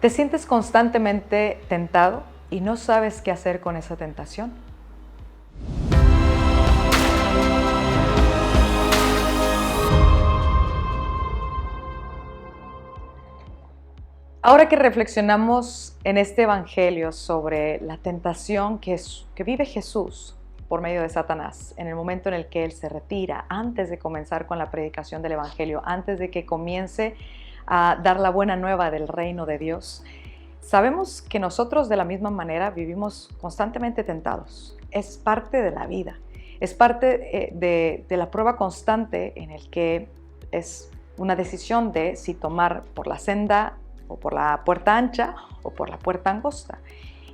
¿Te sientes constantemente tentado y no sabes qué hacer con esa tentación? Ahora que reflexionamos en este evangelio sobre la tentación que vive Jesús por medio de Satanás, en el momento en el que él se retira, antes de comenzar con la predicación del evangelio, antes de que comience a dar la buena nueva del reino de Dios, sabemos que nosotros de la misma manera vivimos constantemente tentados. Es parte de la vida, es parte de la prueba constante en el que es una decisión de si tomar por la senda o por la puerta ancha o por la puerta angosta.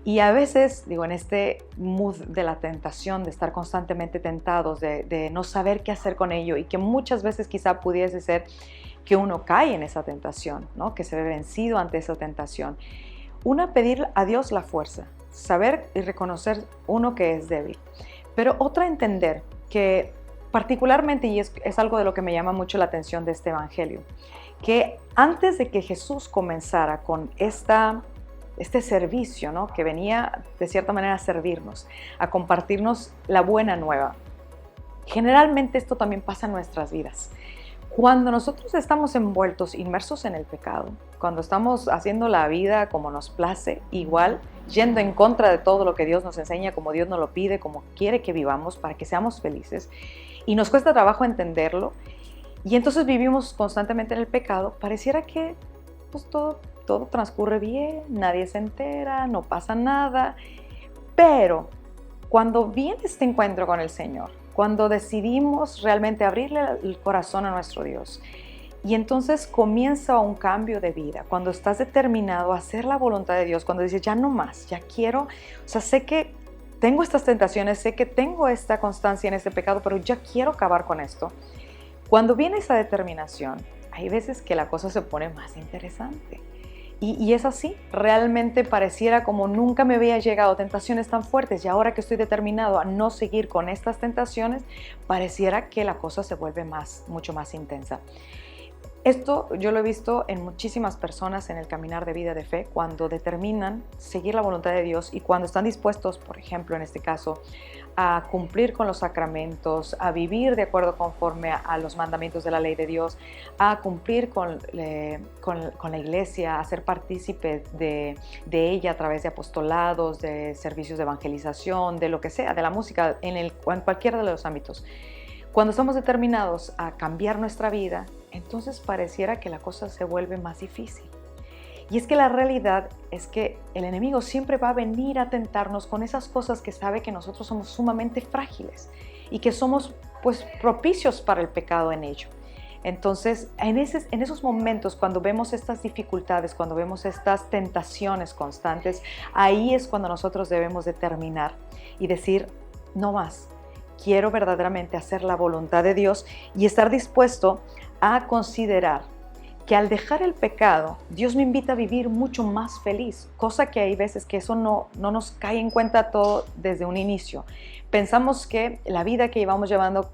Y a veces, en este mood de la tentación, de estar constantemente tentados, de no saber qué hacer con ello, y que muchas veces quizá pudiese ser que uno cae en esa tentación, ¿no? Que se ve vencido ante esa tentación. Una, pedir a Dios la fuerza, saber y reconocer uno que es débil. Pero otra, entender que particularmente, y es algo de lo que me llama mucho la atención de este evangelio, que antes de que Jesús comenzara con este servicio, ¿no? Que venía de cierta manera a servirnos, a compartirnos la buena nueva. Generalmente esto también pasa en nuestras vidas. Cuando nosotros estamos envueltos, inmersos en el pecado, cuando estamos haciendo la vida como nos place, igual yendo en contra de todo lo que Dios nos enseña, como Dios nos lo pide, como quiere que vivamos para que seamos felices, y nos cuesta trabajo entenderlo, y entonces vivimos constantemente en el pecado, pareciera que pues, todo transcurre bien, nadie se entera, no pasa nada. Pero cuando viene este encuentro con el Señor, cuando decidimos realmente abrirle el corazón a nuestro Dios, y entonces comienza un cambio de vida, cuando estás determinado a hacer la voluntad de Dios, cuando dices, ya no más, ya quiero, sé que tengo estas tentaciones, sé que tengo esta constancia en este pecado, pero ya quiero acabar con esto. Cuando viene esa determinación, hay veces que la cosa se pone más interesante. Y es así, realmente pareciera como nunca me había llegado tentaciones tan fuertes, y ahora que estoy determinado a no seguir con estas tentaciones, pareciera que la cosa se vuelve mucho más intensa. Esto yo lo he visto en muchísimas personas en el caminar de vida de fe, cuando determinan seguir la voluntad de Dios y cuando están dispuestos, por ejemplo, en este caso, a cumplir con los sacramentos, a vivir de acuerdo conforme a los mandamientos de la ley de Dios, a cumplir con la iglesia, a ser partícipe de ella a través de apostolados, de servicios de evangelización, de lo que sea, de la música, en cualquiera de los ámbitos. Cuando estamos determinados a cambiar nuestra vida, entonces pareciera que la cosa se vuelve más difícil. Y es que la realidad es que el enemigo siempre va a venir a tentarnos con esas cosas que sabe que nosotros somos sumamente frágiles y que somos propicios para el pecado en ello. Entonces, en esos momentos, cuando vemos estas dificultades, cuando vemos estas tentaciones constantes, ahí es cuando nosotros debemos determinar y decir, no más. Quiero verdaderamente hacer la voluntad de Dios y estar dispuesto a considerar que al dejar el pecado, Dios me invita a vivir mucho más feliz, cosa que hay veces que eso no nos cae en cuenta todo desde un inicio. Pensamos que la vida que llevamos llevando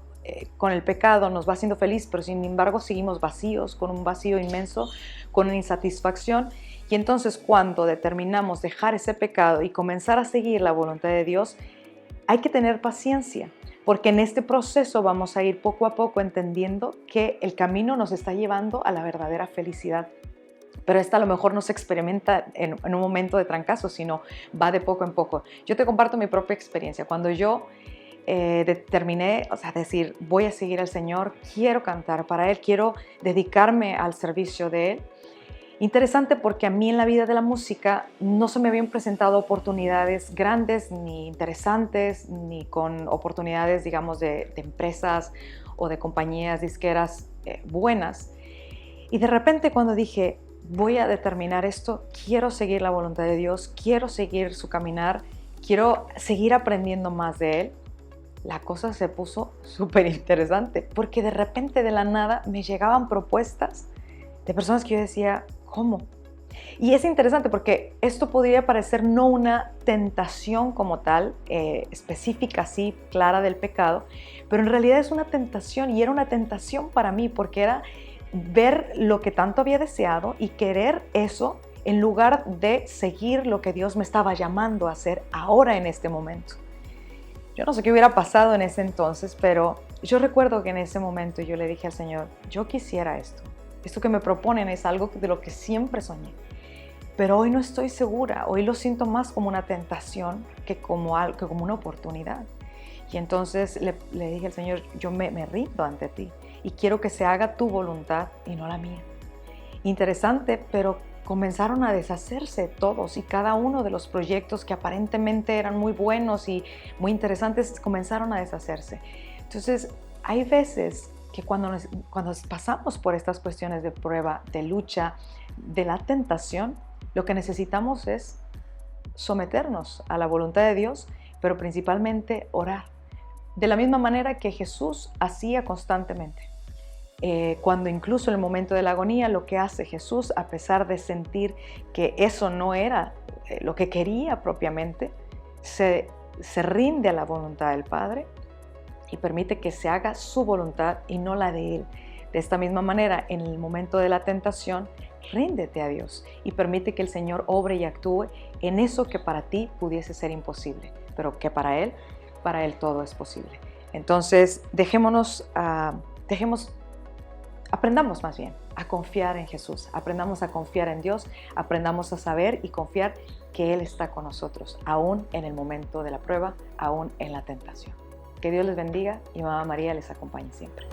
con el pecado nos va haciendo feliz, pero sin embargo seguimos vacíos, con un vacío inmenso, con una insatisfacción. Y entonces cuando determinamos dejar ese pecado y comenzar a seguir la voluntad de Dios, hay que tener paciencia, porque en este proceso vamos a ir poco a poco entendiendo que el camino nos está llevando a la verdadera felicidad. Pero esta a lo mejor no se experimenta en un momento de trancazo, sino va de poco en poco. Yo te comparto mi propia experiencia. Cuando yo determiné, decir, voy a seguir al Señor, quiero cantar para Él, quiero dedicarme al servicio de Él. Interesante, porque a mí en la vida de la música no se me habían presentado oportunidades grandes, ni interesantes, ni con oportunidades, digamos, de empresas o de compañías disqueras buenas. Y de repente cuando dije, voy a determinar esto, quiero seguir la voluntad de Dios, quiero seguir su caminar, quiero seguir aprendiendo más de Él, la cosa se puso súper interesante, porque de repente de la nada me llegaban propuestas de personas que yo decía, ¿cómo? Y es interesante porque esto podría parecer no una tentación como tal, específica, así, clara del pecado, pero en realidad es una tentación, y era una tentación para mí porque era ver lo que tanto había deseado y querer eso en lugar de seguir lo que Dios me estaba llamando a hacer ahora en este momento. Yo no sé qué hubiera pasado en ese entonces, pero yo recuerdo que en ese momento yo le dije al Señor, yo quisiera esto. Esto que me proponen es algo de lo que siempre soñé. Pero hoy no estoy segura, hoy lo siento más como una tentación que como una oportunidad. Y entonces le dije al Señor, yo me rindo ante ti y quiero que se haga tu voluntad y no la mía. Interesante, pero comenzaron a deshacerse todos y cada uno de los proyectos que aparentemente eran muy buenos y muy interesantes comenzaron a deshacerse. Entonces, hay veces que cuando pasamos por estas cuestiones de prueba, de lucha, de la tentación, lo que necesitamos es someternos a la voluntad de Dios, pero principalmente orar. De la misma manera que Jesús hacía constantemente. Cuando incluso en el momento de la agonía, lo que hace Jesús, a pesar de sentir que eso no era lo que quería propiamente, se rinde a la voluntad del Padre y permite que se haga su voluntad y no la de Él. De esta misma manera, en el momento de la tentación, ríndete a Dios y permite que el Señor obre y actúe en eso que para ti pudiese ser imposible, pero que para Él todo es posible. Entonces, aprendamos más bien a confiar en Jesús, aprendamos a confiar en Dios, aprendamos a saber y confiar que Él está con nosotros, aún en el momento de la prueba, aún en la tentación. Que Dios les bendiga y Mamá María les acompañe siempre.